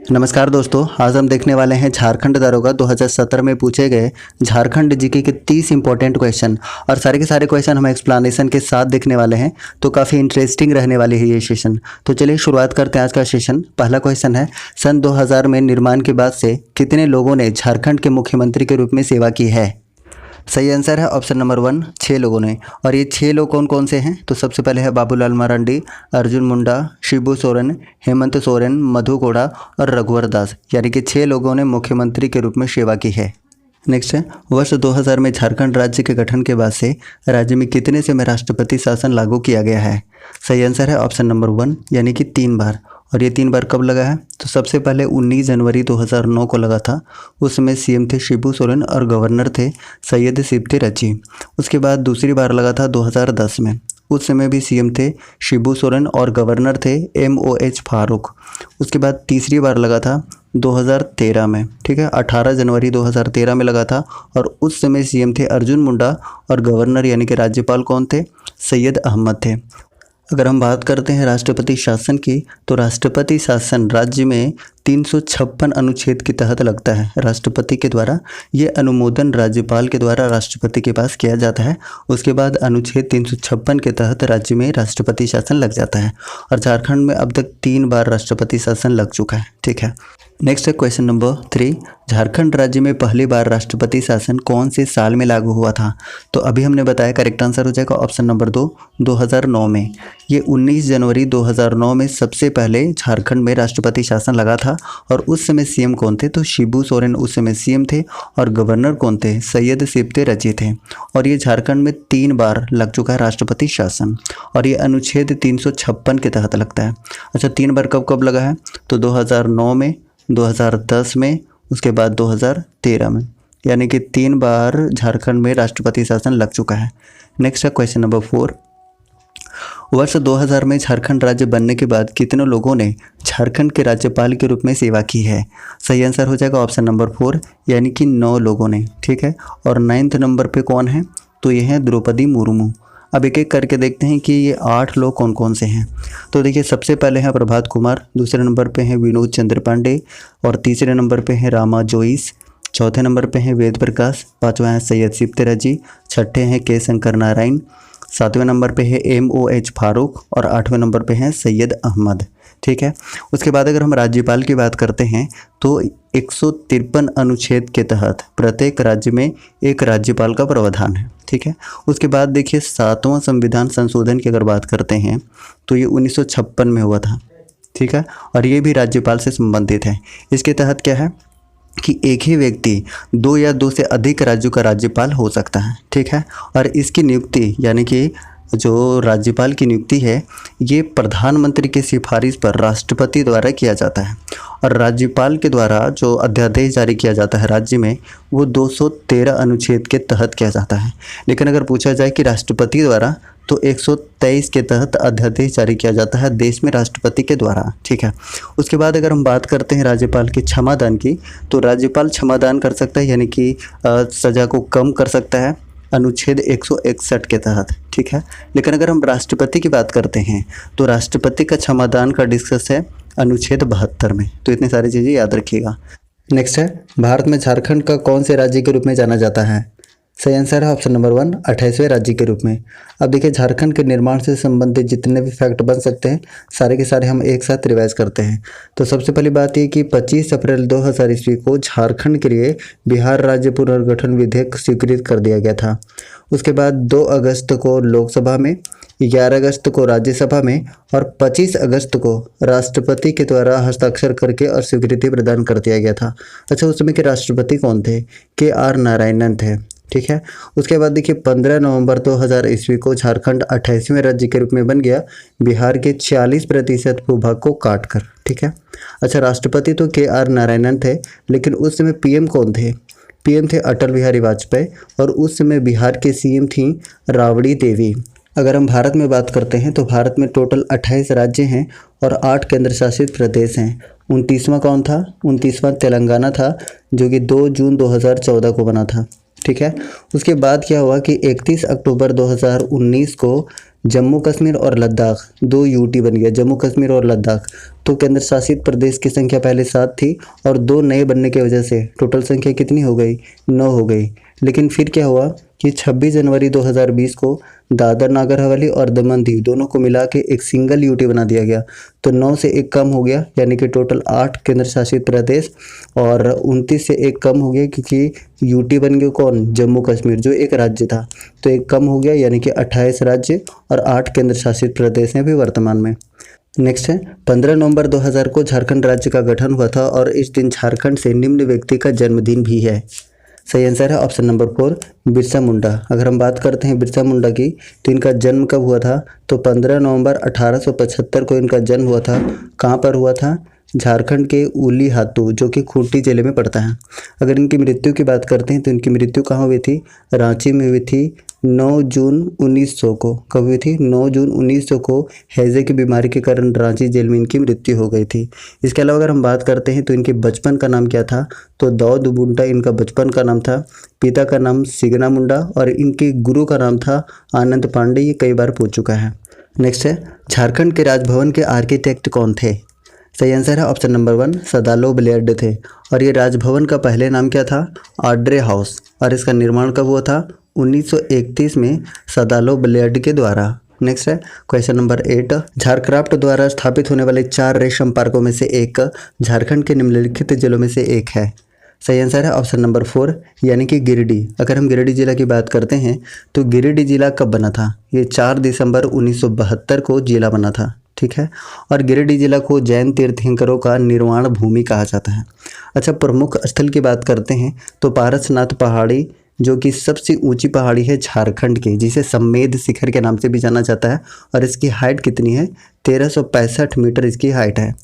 नमस्कार दोस्तों, आज हम देखने वाले हैं झारखंड दारोगा 2017 में पूछे गए झारखंड जीके के 30 इंपॉर्टेंट क्वेश्चन और सारे के सारे क्वेश्चन हम एक्सप्लेनेशन के साथ देखने वाले हैं। तो काफ़ी इंटरेस्टिंग रहने वाली है ये सेशन। तो चलिए शुरुआत करते हैं आज का सेशन। पहला क्वेश्चन है, सन 2000 में निर्माण के बाद से कितने लोगों ने झारखंड के मुख्यमंत्री के रूप में सेवा की है? सही आंसर है ऑप्शन नंबर 1, 6 लोगों ने। और ये 6 लोग कौन कौन से हैं? तो सबसे पहले है बाबूलाल मरांडी, अर्जुन मुंडा, शिबू सोरेन, हेमंत सोरेन, मधु कोड़ा और रघुवर दास, यानी कि 6 लोगों ने मुख्यमंत्री के रूप में सेवा की है। नेक्स्ट है, वर्ष 2000 में झारखंड राज्य के गठन के बाद से राज्य में कितने समय राष्ट्रपति शासन लागू किया गया है? सही आंसर है ऑप्शन नंबर 1, यानी कि 3 बार। और ये 3 बार कब लगा है? तो सबसे पहले 19 जनवरी 2009 को लगा था। उस समय सीएम थे शिबू सोरेन और गवर्नर थे सैयद सिब्ते रची। उसके बाद दूसरी बार लगा था 2010 में। उस समय भी सीएम थे शिबू सोरेन और गवर्नर थे MOH फारूक। उसके बाद तीसरी बार लगा था 2013 में, ठीक है, 18 जनवरी 2013 में लगा था। और उस समय सीएम थे अर्जुन मुंडा और गवर्नर यानी कि राज्यपाल कौन थे? सैयद अहमद थे। अगर हम बात करते हैं राष्ट्रपति शासन की, तो राष्ट्रपति शासन राज्य में 356 अनुच्छेद के तहत लगता है राष्ट्रपति के द्वारा। ये अनुमोदन राज्यपाल के द्वारा राष्ट्रपति के पास किया जाता है। उसके बाद अनुच्छेद 356 के तहत राज्य में राष्ट्रपति शासन लग जाता है। और झारखंड में अब तक 3 बार राष्ट्रपति शासन लग चुका है, ठीक है। नेक्स्ट है क्वेश्चन नंबर 3, झारखंड राज्य में पहली बार राष्ट्रपति शासन कौन से साल में लागू हुआ था? तो अभी हमने बताया, करेक्ट आंसर हो जाएगा ऑप्शन नंबर 2, 2009 में। ये 19 जनवरी 2009 में सबसे पहले झारखंड में राष्ट्रपति शासन लगा था। और उस समय सीएम कौन थे? तो शिबू सोरेन उस समय सीएम थे और गवर्नर कौन थे? सैयद सिब्ते रची थे। और ये झारखंड में 3 बार लग चुका है राष्ट्रपति शासन और ये अनुच्छेद 356 के तहत लगता है। अच्छा, 3 बार कब कब लगा है? तो 2009 में, 2010 में, उसके बाद 2013 में, यानी कि 3 बार झारखंड में राष्ट्रपति शासन लग चुका है। नेक्स्ट है क्वेश्चन नंबर 4, वर्ष 2000 में झारखंड राज्य बनने के बाद कितने लोगों ने झारखंड के राज्यपाल के रूप में सेवा की है? सही आंसर हो जाएगा ऑप्शन नंबर 4, यानी कि 9 लोगों ने, ठीक है। और 9th नंबर पे कौन है? तो ये हैं द्रौपदी मुर्मू। अब एक एक करके देखते हैं कि ये 8 लोग कौन कौन से हैं। तो देखिए, सबसे पहले हैं प्रभात कुमार, दूसरे नंबर पे हैं विनोद चंद्र पांडे, और तीसरे नंबर पे हैं रामा जोइस, चौथे नंबर पे हैं वेद प्रकाश, पाँचवा है सैयद सिब्ते रची, छठे हैं के शंकर नारायण, 7वें नंबर पे है MOH फारूक और 8वें नंबर पे हैं सैयद अहमद, ठीक है। उसके बाद अगर हम राज्यपाल की बात करते हैं तो 153 अनुच्छेद के तहत प्रत्येक राज्य में एक राज्यपाल का प्रावधान है, ठीक है। उसके बाद देखिए 7वां संविधान संशोधन की अगर बात करते हैं तो ये 1956 में हुआ था, ठीक है। और ये भी राज्यपाल से संबंधित है। इसके तहत क्या है कि एक ही व्यक्ति 2 या 2 से अधिक राज्यों का राज्यपाल हो सकता है, ठीक है। और इसकी नियुक्ति यानी कि जो राज्यपाल की नियुक्ति है ये प्रधानमंत्री की सिफारिश पर राष्ट्रपति द्वारा किया जाता है। और राज्यपाल के द्वारा जो अध्यादेश जारी किया जाता है राज्य में वो 213 अनुच्छेद के तहत किया जाता है। लेकिन अगर पूछा जाए कि राष्ट्रपति द्वारा, तो 123 के तहत अध्यादेश जारी किया जाता है देश में राष्ट्रपति के द्वारा, ठीक है। उसके बाद अगर हम बात करते हैं राज्यपाल के क्षमादान की, तो राज्यपाल क्षमादान कर सकता है, यानी कि सज़ा को कम कर सकता है अनुच्छेद 161 के तहत, ठीक है। लेकिन अगर हम राष्ट्रपति की बात करते हैं तो राष्ट्रपति का क्षमादान का डिस्कस है अनुच्छेद 72 में। तो इतनी सारी चीज़ें याद रखिएगा। नेक्स्ट है, भारत में झारखंड का कौन से राज्य के रूप में जाना जाता है? सही आंसर है ऑप्शन नंबर 1, 28वें राज्य के रूप में। अब देखिए, झारखंड के निर्माण से संबंधित जितने भी फैक्ट बन सकते हैं सारे के सारे हम एक साथ रिवाइज करते हैं। तो सबसे पहली बात ये कि 25 अप्रैल 2000 ईस्वी को झारखंड के लिए बिहार राज्य पुनर्गठन विधेयक स्वीकृत कर दिया गया था। उसके बाद 2 अगस्त को लोकसभा में, 11 अगस्त को राज्यसभा में और 25 अगस्त को राष्ट्रपति के द्वारा हस्ताक्षर करके और स्वीकृति प्रदान कर दिया गया था। अच्छा, उस समय के राष्ट्रपति कौन थे? KR नारायणन थे, ठीक है। उसके बाद देखिए 15 नवंबर 2000 ईस्वी को झारखंड 28वें राज्य के रूप में बन गया बिहार के 40% भूभाग को काट कर, ठीक है। अच्छा, राष्ट्रपति तो KR नारायणन थे, लेकिन उस समय PM कौन थे? PM थे अटल बिहारी वाजपेयी और उस समय बिहार के CM थी राबड़ी देवी। अगर हम भारत में बात करते हैं तो भारत में टोटल 28 राज्य हैं और 8 केंद्र शासित प्रदेश हैं। 29वां कौन था? 29वां तेलंगाना था, जो कि 2 जून 2014 को बना था, ठीक है। उसके बाद क्या हुआ कि 31 अक्टूबर 2019 को जम्मू कश्मीर और लद्दाख, 2 यूटी बन गया, जम्मू कश्मीर और लद्दाख। तो केंद्र शासित प्रदेश की संख्या पहले 7 थी और 2 नए बनने की वजह से टोटल संख्या कितनी हो गई, 9 हो गई। लेकिन फिर क्या हुआ कि 26 जनवरी 2020 को दादर नागर हवेली और दमन दीव दोनों को मिला के एक सिंगल यूटी बना दिया गया। तो 9 से 1 कम हो गया, यानी कि टोटल 8 केंद्र शासित प्रदेश, और 29 से 1 कम हो गया क्योंकि यूटी बन गया कौन, जम्मू कश्मीर जो एक राज्य था। तो 1 कम हो गया, यानी कि 28 राज्य और 8 केंद्र शासित प्रदेश हैं अभी वर्तमान में। नेक्स्ट है 15 नवंबर 2000 को झारखंड राज्य का गठन हुआ था और इस दिन झारखंड से निम्न व्यक्ति का जन्मदिन भी है। सही आंसर है ऑप्शन नंबर 4 बिरसा मुंडा। अगर हम बात करते हैं बिरसा मुंडा की तो इनका जन्म कब हुआ था, तो 15 नवंबर 1875 को इनका जन्म हुआ था। कहाँ पर हुआ था, झारखंड के उली हातू जो कि खूंटी जिले में पड़ता है। अगर इनकी मृत्यु की बात करते हैं तो इनकी मृत्यु कहाँ हुई थी, रांची में हुई थी 9 जून 1900 को। कब हुई थी, 9 जून 1900 को हैजे की बीमारी के कारण रांची जेल में इनकी मृत्यु हो गई थी। इसके अलावा अगर हम बात करते हैं तो इनके बचपन का नाम क्या था, तो दाऊद मुंडा इनका बचपन का नाम था। पिता का नाम सिगना मुंडा और इनके गुरु का नाम था आनंद पांडे, ये कई बार पूछ चुका है। नेक्स्ट है झारखंड के राजभवन के आर्किटेक्ट कौन थे। सही आंसर है ऑप्शन नंबर 1 सदालो ब्लेड थे। और ये राजभवन का पहले नाम क्या था, आड्रे हाउस, और इसका निर्माण कब हुआ था, 1931 में सदालो ब्लेड के द्वारा। नेक्स्ट है क्वेश्चन नंबर 8 झारक्राफ्ट द्वारा स्थापित होने वाले 4 रेशम पार्कों में से एक झारखंड के निम्नलिखित जिलों में से एक है। सही आंसर है ऑप्शन नंबर 4 यानी कि गिरिडीह। अगर हम गिरिडीह जिला की बात करते हैं तो गिरिडीह जिला कब बना था, ये 4 दिसंबर 1972 को जिला बना था। ठीक है, और गिरिडीह जिला को जैन तीर्थंकरों का निर्वाण भूमि कहा जाता है। अच्छा, प्रमुख स्थल की बात करते हैं तो पारसनाथ पहाड़ी जो कि सबसे ऊंची पहाड़ी है झारखंड की, जिसे सम्मेद शिखर के नाम से भी जाना जाता है, और इसकी हाइट कितनी है, 1365 मीटर इसकी हाइट है।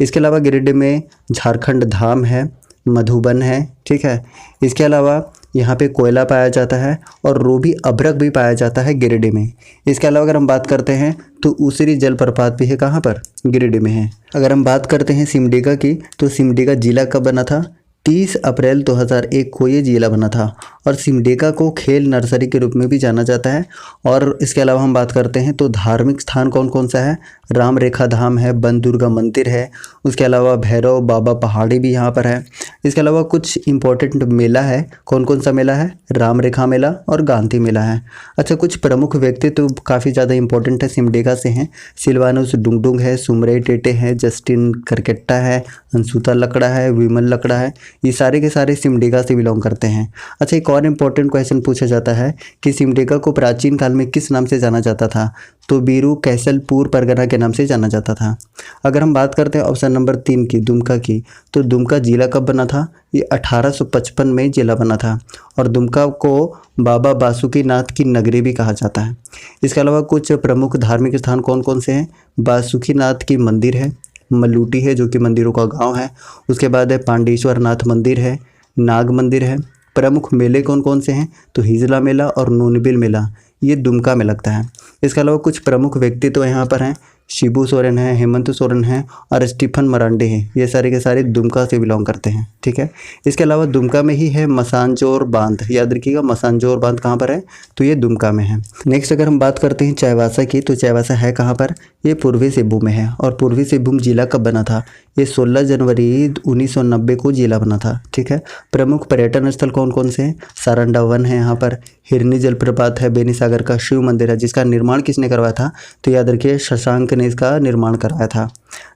इसके अलावा गिरिडीह में झारखंड धाम है, मधुबन है। ठीक है, इसके अलावा यहाँ पे कोयला पाया जाता है और रूबी अभ्रक भी पाया जाता है गिरिडीह में। इसके अलावा अगर हम बात करते हैं तो ऊसरी जलप्रपात भी है, कहाँ पर, गिरिडीह में है। अगर हम बात करते हैं सिमडेगा की तो सिमडेगा जिला कब बना था, 30 अप्रैल 2001 को ये जिला बना था, और सिमडेगा को खेल नर्सरी के रूप में भी जाना जाता है। और इसके अलावा हम बात करते हैं तो धार्मिक स्थान कौन कौन सा है, राम रेखा धाम है, वन दुर्गा मंदिर है, उसके अलावा भैरव बाबा पहाड़ी भी यहाँ पर है। इसके अलावा कुछ इंपॉर्टेंट मेला है, कौन कौन सा मेला है, राम रेखा मेला और गांधी मेला है। अच्छा, कुछ प्रमुख व्यक्तित्व तो काफ़ी ज़्यादा इंपॉर्टेंट है सिमडेगा से हैं, सिलवानुस डुंगडुंग है, सुमरे टेटे है, जस्टिन करकेट्टा है, अंशुता लकड़ा है, विमल लकड़ा है, ये सारे के सारे सिमडेगा से बिलोंग करते हैं। अच्छा, एक और इम्पोर्टेंट क्वेश्चन पूछा जाता है कि सिमडेगा को प्राचीन काल में किस नाम से जाना जाता था, तो बीरू कैसलपुर परगना के नाम से जाना जाता था। अगर हम बात करते हैं ऑप्शन नंबर 3 की, दुमका की, तो दुमका जिला कब बना था, ये 1855 में जिला बना था, और दुमका को बाबा बासुकीनाथ की नगरी भी कहा जाता है। इसके अलावा कुछ प्रमुख धार्मिक स्थान कौन कौन से हैं, बासुकीनाथ की मंदिर है, मलूटी है जो कि मंदिरों का गांव है, उसके बाद है पांडेश्वर नाथ मंदिर है, नाग मंदिर है। प्रमुख मेले कौन कौन से हैं, तो हिजला मेला और नूनबिल मेला, ये दुमका में लगता है। इसके अलावा कुछ प्रमुख व्यक्तित्व यहाँ पर हैं, शिबू सोरेन है, हेमंत सोरेन है और स्टीफन मरांडे हैं, ये सारे के सारे दुमका से बिलोंग करते हैं। ठीक है, इसके अलावा दुमका में ही है मसानजोर बांध, याद रखिएगा मसानजोर बांध कहाँ पर है, तो ये दुमका में है। नेक्स्ट अगर हम बात करते हैं चाईबासा की, तो चाईबासा है कहाँ पर, ये पूर्वी सिंहभूम में है, और पूर्वी सिंहभूम जिला कब बना था, ये 16 जनवरी 1990 को जिला बना था। ठीक है, प्रमुख पर्यटन स्थल कौन कौन से हैं, सारंडा वन है यहाँ पर, हिरनी जलप्रपात है, बेनीसागर का शिव मंदिर है जिसका निर्माण किसने करवाया था, तो याद रखिए शशांक ने इसका निर्माण कराया था।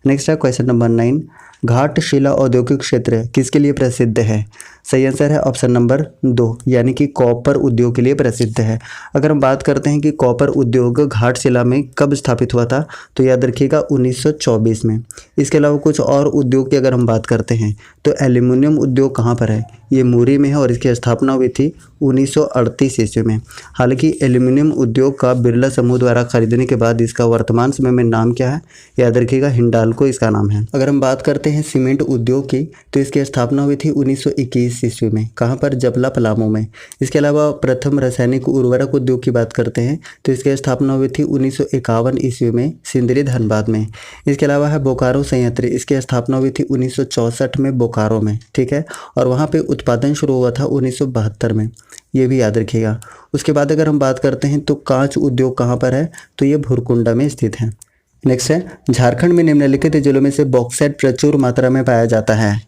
नेक्स्ट है क्वेश्चन नंबर 9 घाटशिला औद्योगिक क्षेत्र किसके लिए प्रसिद्ध है। सही आंसर है ऑप्शन नंबर 2 यानी कि कॉपर उद्योग के लिए प्रसिद्ध है। अगर हम बात करते हैं कि कॉपर उद्योग घाटशिला में कब स्थापित हुआ था, तो याद रखिएगा 1924 में। इसके अलावा कुछ और उद्योग की अगर हम बात करते हैं तो एल्यूमिनियम उद्योग कहाँ पर है, ये मूरी में है और इसकी स्थापना हुई थी 1938 ईस्वी में। हालांकि एल्यूमिनियम उद्योग का बिरला समूह द्वारा खरीदने के बाद इसका वर्तमान समय में नाम क्या है, याद रखिएगा हिंडाल्को इसका नाम है। अगर हम बात करते हैं सीमेंट उद्योग की तो इसकी स्थापना हुई थी 1921 ईस्वी में। कहाँ पर? जबला पलामू में। इसके अलावा प्रथम रासायनिक उर्वरक उद्योग की बात करते हैं तो इसकी स्थापना हुई थी 1951 ईस्वी में सिंदरी धनबाद में। इसके अलावा है बोकारो संयंत्र, इसकी स्थापना हुई थी 1964 में बोकारो में, ठीक है, और वहाँ पे उत्पादन शुरू हुआ था 1972 में, ये भी याद रखिएगा। उसके बाद अगर हम बात करते हैं तो कांच उद्योग कहाँ पर है, तो ये भुरकुंडा में स्थित है। नेक्स्ट है, झारखंड में निम्नलिखित जिलों में से बॉक्साइट प्रचुर मात्रा में पाया जाता है।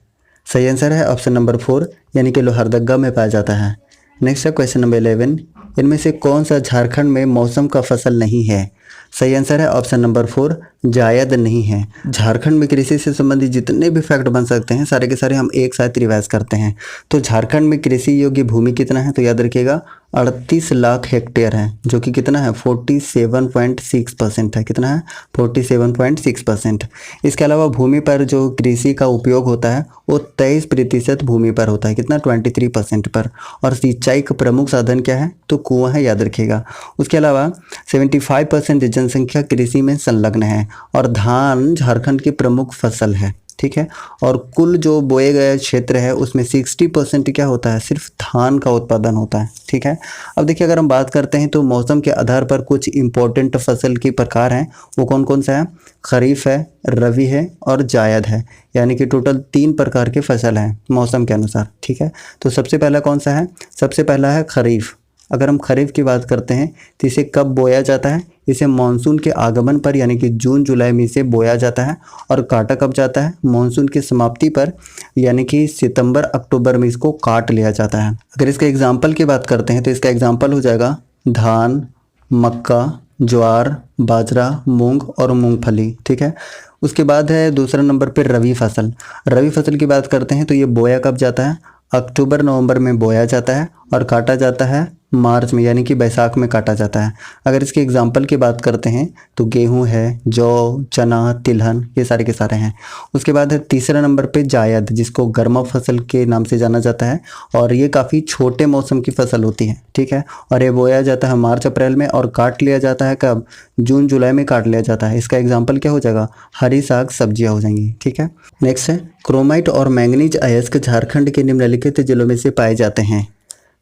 सही आंसर है ऑप्शन नंबर 4 यानी कि लोहरदगा में पाया जाता है। नेक्स्ट है क्वेश्चन नंबर 11, इनमें से कौन सा झारखंड में मौसम का फसल नहीं है? सही आंसर है ऑप्शन नंबर 4 जायद नहीं है। झारखंड में कृषि से संबंधित जितने भी फैक्ट बन सकते हैं सारे के सारे हम एक साथ रिवाइज करते हैं। तो झारखंड में कृषि योग्य भूमि कितना है, तो याद रखिएगा 38 लाख हेक्टेयर है, जो कि कितना है 47.6% है। कितना है 47.6%। इसके अलावा भूमि पर जो कृषि का उपयोग होता है वो 23% भूमि पर होता है। कितना 23% पर। और सिंचाई का प्रमुख साधन क्या है, तो कुआं है, याद रखिएगा। उसके अलावा 75% जनसंख्या कृषि में संलग्न है और धान झारखंड की प्रमुख फसल है, ठीक है। और कुल जो बोए गए क्षेत्र है उसमें 60% क्या होता है, सिर्फ धान का उत्पादन होता है, ठीक है। अब देखिए अगर हम बात करते हैं तो मौसम के आधार पर कुछ इंपॉर्टेंट फसल के प्रकार हैं, वो कौन कौन सा है? खरीफ है, रवि है और जायद है, यानी कि टोटल 3 प्रकार के फसल हैं मौसम के अनुसार, ठीक है। तो सबसे पहला कौन सा है? सबसे पहला है खरीफ। अगर हम खरीफ की बात करते हैं तो इसे कब बोया जाता है? इसे मानसून के आगमन पर यानी कि जून जुलाई में इसे बोया जाता है। और काटा कब जाता है? मानसून की समाप्ति पर यानी कि सितंबर अक्टूबर में इसको काट लिया जाता है। अगर इसके एग्जाम्पल की बात करते हैं तो इसका एग्जाम्पल हो जाएगा धान, मक्का, ज्वार, बाजरा, मूंग और मूंगफली, ठीक है। उसके बाद है दूसरा नंबर पर रवि फसल। रवि फसल की बात करते हैं तो ये बोया कब जाता है? अक्टूबर नवंबर में बोया जाता है और काटा जाता है मार्च में यानी कि बैसाख में काटा जाता है। अगर इसके एग्जाम्पल की बात करते हैं तो गेहूं है, जौ, चना, तिलहन, ये सारे के सारे हैं। उसके बाद है तीसरा नंबर पे जायद, जिसको गर्मा फसल के नाम से जाना जाता है और ये काफ़ी छोटे मौसम की फसल होती है, ठीक है। और ये बोया जाता है मार्च अप्रैल में और काट लिया जाता है कब? जून जुलाई में काट लिया जाता है। इसका एग्जाम्पल क्या हो जाएगा? हरी साग सब्जियाँ हो जाएंगी, ठीक है। नेक्स्ट है क्रोमाइट और मैंगनीज अयस्क झारखंड के निम्नलिखित जिलों में से पाए जाते हैं।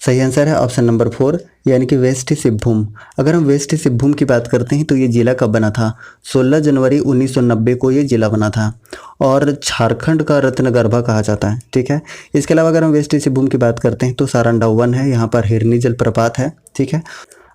सही आंसर है ऑप्शन नंबर 4 यानी कि वेस्ट सिंहभूम। अगर हम वेस्ट सिंहभूम की बात करते हैं तो ये जिला कब बना था? 16 जनवरी 1990 को ये जिला बना था और झारखंड का रत्नगर्भा कहा जाता है, ठीक है। इसके अलावा अगर हम वेस्ट सिंहभूम की बात करते हैं तो सारंडा वन है, यहाँ पर हिरनी जलप्रपात है, ठीक है।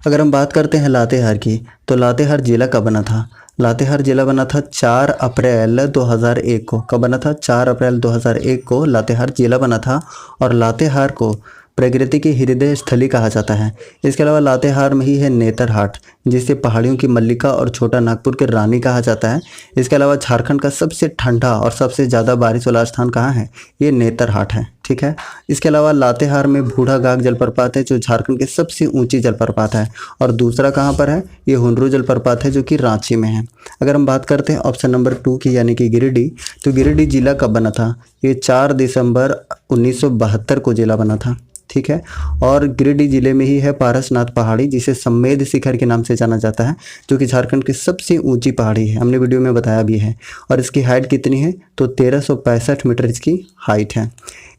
अगर हम बात करते हैं लातेहार की तो लातेहार जिला कब बना था? लातेहार जिला बना था 4 अप्रैल 2001 को। कब बना था? 4 अप्रैल 2001 को लातेहार जिला बना था और लातेहार को प्रकृति की हृदय स्थली कहा जाता है। इसके अलावा लातेहार में ही है नेतरहाट, जिसे पहाड़ियों की मल्लिका और छोटा नागपुर की रानी कहा जाता है। इसके अलावा झारखंड का सबसे ठंडा और सबसे ज़्यादा बारिश वाला स्थान कहाँ है? ये नेतरहाट है, ठीक है। इसके अलावा लातेहार में बूढ़ा गाग जलप्रपात है जो झारखंड की सबसे ऊंची जलप्रपात है और दूसरा कहाँ पर है? ये हुंडरू जलप्रपात है जो कि रांची में है। अगर हम बात करते हैं ऑप्शन नंबर 2 की यानी कि गिरिडीह, तो गिरिडीह जिला कब बना था? ये 4 दिसंबर 1972 को जिला बना था, ठीक है। और गिरिडीह जिले में ही है पारसनाथ पहाड़ी, जिसे सम्मेद शिखर के नाम से जाना जाता है, जो कि झारखंड की सबसे ऊंची पहाड़ी है। हमने वीडियो में बताया भी है। और इसकी हाइट कितनी है? तो 1365 मीटर इसकी हाइट है।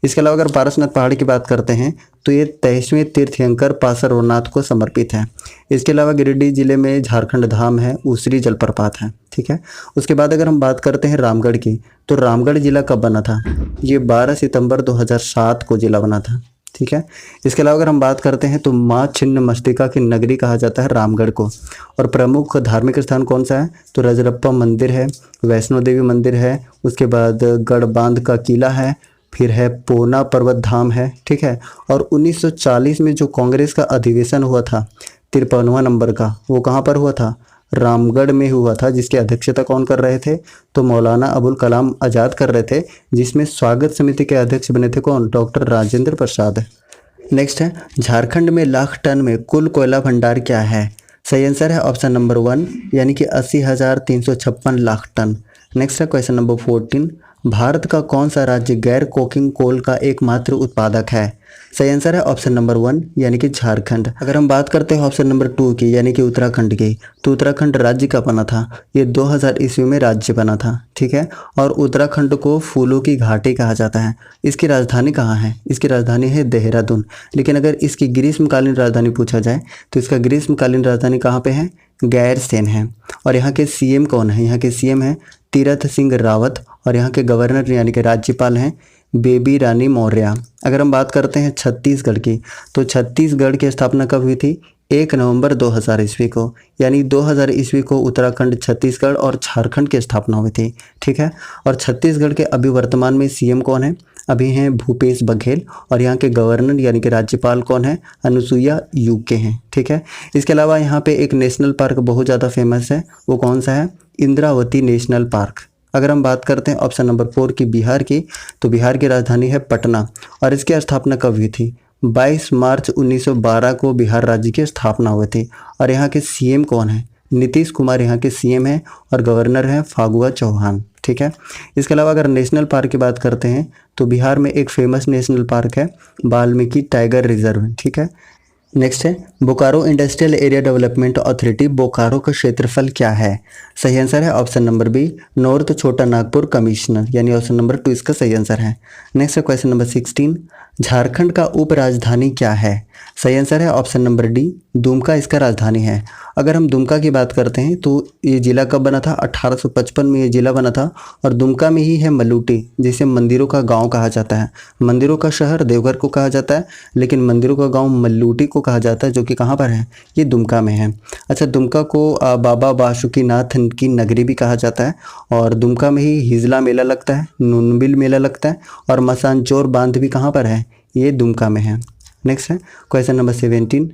इसके अलावा अगर पारसनाथ पहाड़ी की बात करते हैं तो ये 23वें तीर्थंकर पार्श्वनाथ को समर्पित है। इसके अलावा गिरिडीह जिले में झारखंड धाम है, ऊसरी जलप्रपात है, ठीक है। उसके बाद अगर हम बात करते हैं रामगढ़ की, तो रामगढ़ जिला कब बना था? ये 12 सितंबर 2007 को जिला बना था, ठीक है। इसके अलावा अगर हम बात करते हैं तो माँ छिन्न मस्तिका की नगरी कहा जाता है रामगढ़ को। और प्रमुख धार्मिक स्थान कौन सा है? तो रजरप्पा मंदिर है, वैष्णो देवी मंदिर है, उसके बाद गढ़बांध का किला है, फिर है पूना पर्वत धाम है, ठीक है। और 1940 में जो कांग्रेस का अधिवेशन हुआ था 53वां नंबर का, वो कहाँ पर हुआ था? रामगढ़ में हुआ था, जिसकी अध्यक्षता कौन कर रहे थे? तो मौलाना अबुल कलाम आज़ाद कर रहे थे, जिसमें स्वागत समिति के अध्यक्ष बने थे कौन? डॉक्टर राजेंद्र प्रसाद। नेक्स्ट है झारखंड में लाख टन में कुल कोयला भंडार क्या है? सही आंसर है ऑप्शन नंबर 1 यानी कि 80,356 लाख टन। नेक्स्ट है क्वेश्चन नंबर 14, भारत का कौन सा राज्य गैर कोकिंग कोल का एकमात्र उत्पादक है? सही आंसर है ऑप्शन नंबर 1 यानी कि झारखंड। अगर हम बात करते हैं ऑप्शन नंबर 2 की यानी कि उत्तराखंड की, तो उत्तराखंड राज्य का बना था, ये 2000 ईस्वी में राज्य बना था, ठीक है। और उत्तराखंड को फूलों की घाटी कहा जाता है। इसकी राजधानी कहाँ है? इसकी राजधानी है देहरादून। लेकिन अगर इसकी ग्रीष्मकालीन राजधानी पूछा जाए तो इसका ग्रीष्मकालीन राजधानी कहाँ पे है? गैरसैंण है। और यहाँ के सीएम कौन है? यहाँ के सीएम है तीरथ सिंह रावत और यहाँ के गवर्नर यानी कि राज्यपाल हैं बेबी रानी मौर्य। अगर हम बात करते हैं छत्तीसगढ़ की, तो छत्तीसगढ़ की स्थापना कब हुई थी? 1 नवंबर 2000 ईस्वी को, यानी 2000 ईस्वी को उत्तराखंड, छत्तीसगढ़ और झारखंड की स्थापना हुई थी, ठीक है। और छत्तीसगढ़ के अभी वर्तमान में सीएम कौन है? अभी हैं भूपेश बघेल। और यहाँ के गवर्नर यानी कि राज्यपाल कौन है? अनुसुईया उइके हैं, ठीक है। इसके अलावा यहाँ पे एक नेशनल पार्क बहुत ज़्यादा फेमस है, वो कौन सा है? Indravati national park. अगर हम बात करते हैं ऑप्शन नंबर 4 की बिहार की, तो बिहार की राजधानी है पटना। और इसकी स्थापना कब हुई थी? 22 मार्च 1912 को बिहार राज्य की स्थापना हुई थी। और यहाँ के सीएम कौन है? नीतीश कुमार यहाँ के सीएम हैं और गवर्नर हैं फागुआ चौहान, ठीक है। इसके अलावा अगर नेशनल पार्क की बात करते हैं तो बिहार में एक फेमस नेशनल पार्क है वाल्मीकि टाइगर रिजर्व, ठीक है। नेक्स्ट है Bokaro industrial area development authority, Bokaro का क्षेत्रफल क्या है? सही आंसर है ऑप्शन नंबर बी नॉर्थ छोटा नागपुर कमिश्नर, यानी ऑप्शन नंबर 2 इसका सही आंसर है। नेक्स्ट है क्वेश्चन नंबर 16, झारखंड का उप राजधानी क्या है? सही आंसर है ऑप्शन नंबर डी दुमका इसका राजधानी है। अगर हम दुमका की बात करते हैं तो ये जिला कब बना था? 1855 में ये जिला बना था। और दुमका में ही है मल्लूटी, जिसे मंदिरों का गांव कहा जाता है। मंदिरों का शहर देवघर को कहा जाता है, लेकिन मंदिरों का गांव मल्लूटी को कहा जाता है, जो कि कहाँ पर है? ये दुमका में है। अच्छा, दुमका को बाबा बासुकीनाथ की नगरी भी कहा जाता है। और दुमका में ही हिजला मेला लगता है, नूनबिल मेला लगता है और मसानचोर बांध भी कहाँ पर है? ये दुमका में है। नेक्स्ट है क्वेश्चन नंबर 17,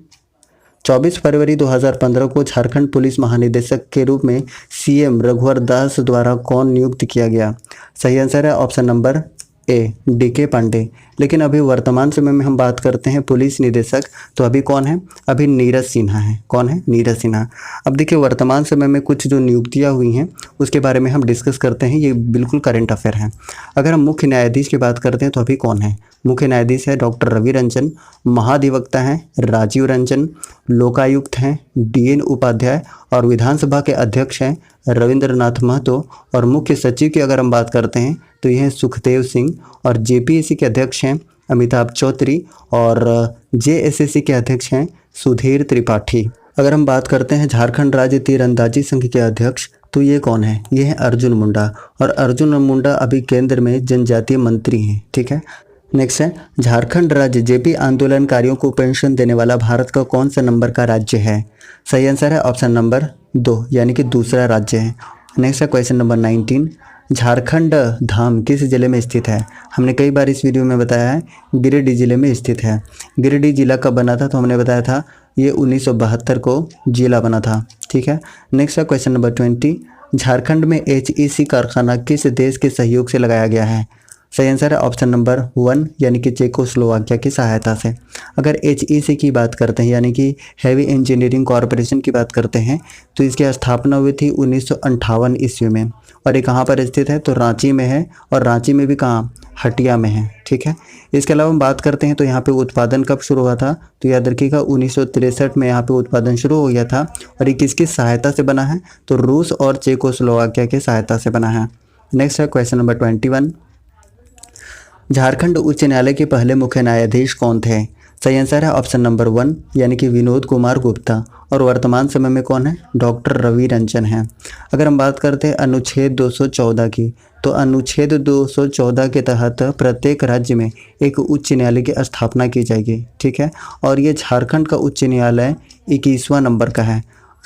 24 फरवरी 2015 को झारखंड पुलिस महानिदेशक के रूप में सीएम रघुवर दास द्वारा कौन नियुक्त किया गया? सही आंसर है option number A D K Pandey. लेकिन अभी वर्तमान समय में हम बात करते हैं पुलिस निदेशक, तो अभी कौन है? अभी नीरज सिन्हा है। कौन है? नीरज सिन्हा। अब देखिए वर्तमान समय में कुछ जो नियुक्तियां हुई हैं उसके बारे में हम डिस्कस करते हैं, ये बिल्कुल करंट अफेयर है। अगर हम मुख्य न्यायाधीश की बात करते हैं तो अभी कौन है? मुख्य न्यायाधीश है डॉक्टर रवि रंजन, महाधिवक्ता हैं राजीव रंजन, लोकायुक्त हैं DN उपाध्याय और विधानसभा के अध्यक्ष हैं रविंद्रनाथ महतो। और मुख्य सचिव की अगर हम बात करते हैं तो ये हैं सुखदेव सिंह। और JPSC के अध्यक्ष हैं अमिताभ चौधरी और JSSC के अध्यक्ष हैं सुधीर त्रिपाठी। अगर हम बात करते हैं झारखंड राज्य तीरंदाजी संघ के अध्यक्ष, तो ये कौन है? ये है अर्जुन मुंडा। और अर्जुन मुंडा अभी केंद्र में जनजातीय मंत्री हैं, ठीक है। नेक्स्ट है झारखंड राज्य JP आंदोलनकारियों को पेंशन देने वाला भारत का कौन सा नंबर का राज्य है? सही आंसर है ऑप्शन नंबर 2 यानी कि दूसरा राज्य है। नेक्स्ट है क्वेश्चन नंबर 19, झारखंड धाम किस जिले में स्थित है? हमने कई बार इस वीडियो में बताया है गिरिडीह जिले में स्थित है। गिरिडीह जिला कब बना था? तो हमने बताया था ये 1972 को जिला बना था, ठीक है। नेक्स्ट है क्वेश्चन नंबर 20, झारखंड में HEC कारखाना किस देश के सहयोग से लगाया गया है? सही आंसर है ऑप्शन नंबर 1 यानी कि चेकोस्लोवाकिया की सहायता से। अगर HEC की बात करते हैं यानी कि हैवी इंजीनियरिंग कॉरपोरेशन की बात करते हैं तो इसकी स्थापना हुई थी 1958 ईस्वी में। और ये कहाँ पर स्थित है? तो रांची में है। और रांची में भी कहाँ? हटिया में है, ठीक है। इसके अलावा हम बात करते हैं तो यहाँ पे उत्पादन कब शुरू हुआ था? तो याद रखिएगा 1963 में यहाँ पे उत्पादन शुरू हो गया था। और ये किसकी सहायता से बना है? तो रूस और चेकोस्लोवाकिया की सहायता से बना है। नेक्स्ट है क्वेश्चन नंबर 21, झारखंड उच्च न्यायालय के पहले मुख्य न्यायाधीश कौन थे? सही आंसर है ऑप्शन नंबर 1 यानी कि विनोद कुमार गुप्ता। और वर्तमान समय में कौन है? डॉक्टर रवि रंजन हैं। अगर हम बात करते हैं अनुच्छेद 214 की, तो अनुच्छेद 214 के तहत प्रत्येक राज्य में एक उच्च न्यायालय की स्थापना की जाएगी, ठीक है। और ये झारखंड का उच्च न्यायालय 21वां नंबर का है।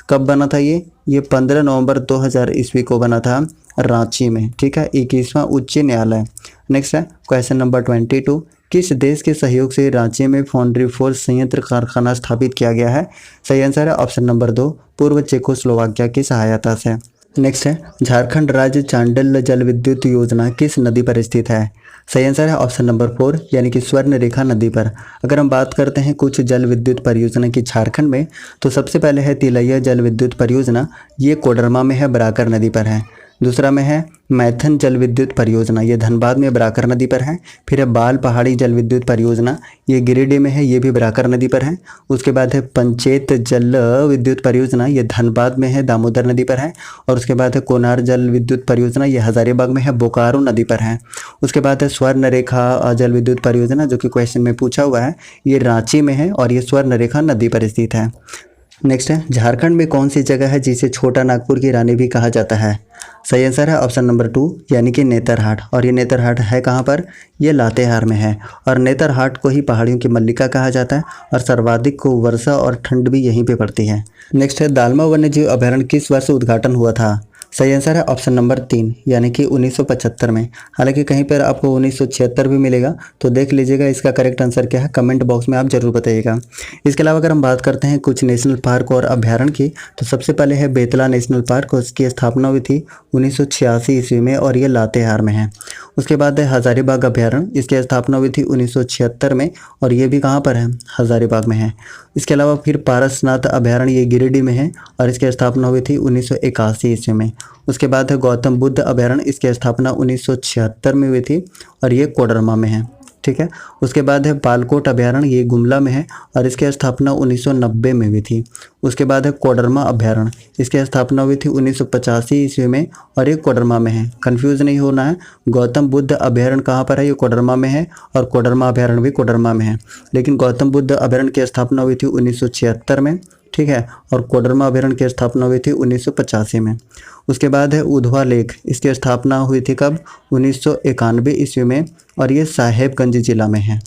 कब बना था ये 15 नवंबर 2000 ईस्वी को बना था रांची में, ठीक है। 21वां उच्च न्यायालय। नेक्स्ट है क्वेश्चन नंबर 22, किस देश के सहयोग से रांची में फाउंड्री फोर्स संयंत्र कारखाना स्थापित किया गया है? सही आंसर है ऑप्शन नंबर 2 पूर्व चेकोस्लोवाकिया की सहायता से। नेक्स्ट है झारखंड राज्य चांडल जल विद्युत योजना किस नदी पर स्थित है? सही आंसर है ऑप्शन नंबर 4 यानी कि स्वर्ण रेखा नदी पर। अगर हम बात करते हैं कुछ जल विद्युत परियोजना की झारखंड में, तो सबसे पहले है तिलैया जल विद्युत परियोजना। ये कोडरमा में है, बराकर नदी पर है। दूसरा में है मैथन जल विद्युत परियोजना, ये धनबाद में बराकर नदी पर है। फिर है बाल पहाड़ी जल विद्युत परियोजना, ये गिरिडीह में है, ये भी बराकर नदी पर है। उसके बाद है पंचेत जल विद्युत परियोजना, ये धनबाद में है, दामोदर नदी पर है। और उसके बाद है कोनार जल विद्युत परियोजना, ये हजारीबाग में है, बोकारो नदी पर है। उसके बाद है स्वर्णरेखा जल विद्युत परियोजना, जो कि क्वेश्चन में पूछा हुआ है, ये रांची में है और ये स्वर्णरेखा नदी पर स्थित है। नेक्स्ट है झारखंड में कौन सी जगह है जिसे छोटा नागपुर की रानी भी कहा जाता है? सही आंसर है ऑप्शन नंबर 2 यानी कि नेतरहाट। और ये नेतरहाट है कहाँ पर? ये लातेहार में है। और नेतरहाट को ही पहाड़ियों की मल्लिका कहा जाता है और सर्वाधिक को वर्षा और ठंड भी यहीं पे पड़ती है। नेक्स्ट है दालमा वन्यजीव अभयारण्य किस वर्ष उद्घाटन हुआ था? सही आंसर है ऑप्शन नंबर 3 यानी कि 1975 में। हालांकि कहीं पर आपको 1976 भी मिलेगा, तो देख लीजिएगा इसका करेक्ट आंसर क्या है, कमेंट बॉक्स में आप जरूर बताइएगा। इसके अलावा अगर हम बात करते हैं कुछ नेशनल पार्क और अभ्यारण्य की, तो सबसे पहले है बेतला नेशनल पार्क, उसकी स्थापना हुई थी 1986 ईस्वी में और ये लातेहार में है। उसके बाद है हजारीबाग अभ्यारण्य, इसकी स्थापना हुई थी 1976 में और ये भी कहाँ पर है? हजारीबाग में है। इसके अलावा फिर पारसनाथ अभ्यारण्य, ये गिरिडीह में है और इसकी स्थापना हुई थी 1981 ईस्वी में। उसके बाद है गौतम बुद्ध अभ्यारण्य, इसकी स्थापना 1976 में हुई थी और ये कोडरमा में है। ठीक है। उसके बाद है बालकोट अभ्यारण्य, ये गुमला में है और इसकी स्थापना 1990 में हुई थी। उसके बाद है कोडरमा अभ्यारण्य, इसकी स्थापना हुई थी 1985 ईस्वी में और ये कोडरमा में है। कंफ्यूज नहीं होना है, गौतम बुद्ध अभ्यारण्य कहाँ पर है? ये कोडरमा में है और कोडरमा अभ्यारण्य भी कोडरमा में है। लेकिन गौतम बुद्ध अभ्यारण्य की स्थापना हुई थी 1976 में, ठीक है, और कोडरमा अभ्यारण्य की स्थापना हुई थी 1985 में। उसके बाद है उधवा लेक, इसकी स्थापना हुई थी कब? 1991 ईस्वी में और ये साहेबगंज जिला में है।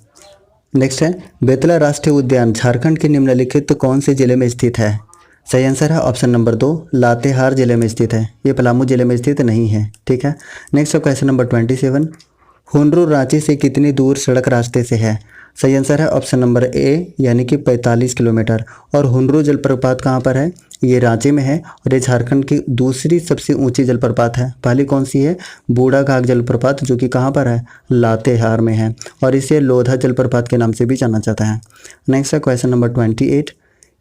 नेक्स्ट है बेतला राष्ट्रीय उद्यान झारखंड के निम्नलिखित कौन से जिले में स्थित है? सही आंसर है ऑप्शन नंबर 2 लातेहार जिले में स्थित है, ये पलामू जिले में स्थित नहीं है। ठीक है। नेक्स्ट है क्वेश्चन नंबर 27, हुनरू रांची से कितनी दूर सड़क रास्ते से है? सही आंसर है ऑप्शन नंबर ए यानी कि 45 किलोमीटर। और हुनरू जलप्रपात कहाँ पर है? ये रांची में है और ये झारखंड की दूसरी सबसे ऊंची जलप्रपात है। पहली कौन सी है? बूढ़ा घाघ जलप्रपात, जो कि कहाँ पर है? लातेहार में है और इसे लोधा जलप्रपात के नाम से भी जाना जाता है। नेक्स्ट है क्वेश्चन नंबर 28,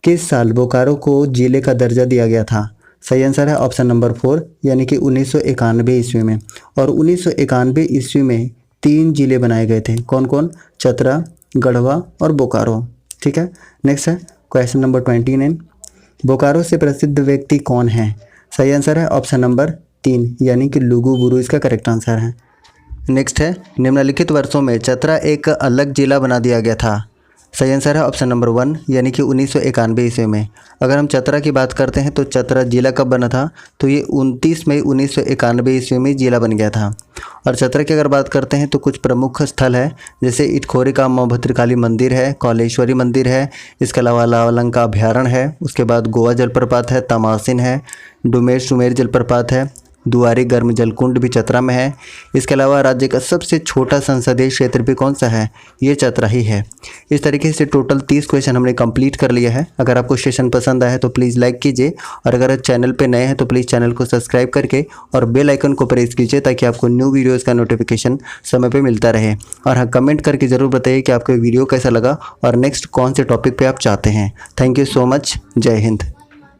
किस साल बोकारो को जिले का दर्जा दिया गया था? सही आंसर है ऑप्शन नंबर 4 यानी कि 1991 ईस्वी में। और 1991 ईस्वी में 3 जिले बनाए गए थे, कौन कौन? चतरा, गढ़वा और बोकारो। ठीक है। नेक्स्ट है क्वेश्चन नंबर 29, बोकारो से प्रसिद्ध व्यक्ति कौन है? सही आंसर है ऑप्शन नंबर 3 यानी कि लुगु बुरु इसका करेक्ट आंसर है। नेक्स्ट है निम्नलिखित वर्षों में चतरा एक अलग जिला बना दिया गया था। सही आंसर है ऑप्शन नंबर 1 यानी कि 1991 ईस्वी में। अगर हम चतरा की बात करते हैं तो चतरा जिला कब बना था? तो ये 29 मई 1991 ईस्वी में जिला बन गया था। और चतरा की अगर बात करते हैं तो कुछ प्रमुख स्थल है, जैसे इटखोरी का माँ भद्रकाली मंदिर है, कौलेश्वरी मंदिर है, इसके अलावा लावलंका अभ्यारण्य है, उसके बाद गोवा जलप्रपात है, तमासिन है, डुमेर सुमेर जलप्रपात है, दुआरी गर्म जलकुंड भी चतरा में है। इसके अलावा राज्य का सबसे छोटा संसदीय क्षेत्र भी कौन सा है? ये चतरा ही है। इस तरीके से टोटल 30 क्वेश्चन हमने कंप्लीट कर लिया है। अगर आपको सेशन पसंद आया तो प्लीज़ लाइक कीजिए और अगर चैनल पे नए हैं तो प्लीज़ चैनल को सब्सक्राइब करके और बेल आइकन को प्रेस कीजिए ताकि आपको न्यू वीडियोज़ का नोटिफिकेशन समय पर मिलता रहे। और हाँ, कमेंट करके ज़रूर बताइए कि आपको वीडियो कैसा लगा और नेक्स्ट कौन से टॉपिक पर आप चाहते हैं। Thank you so much. जय हिंद।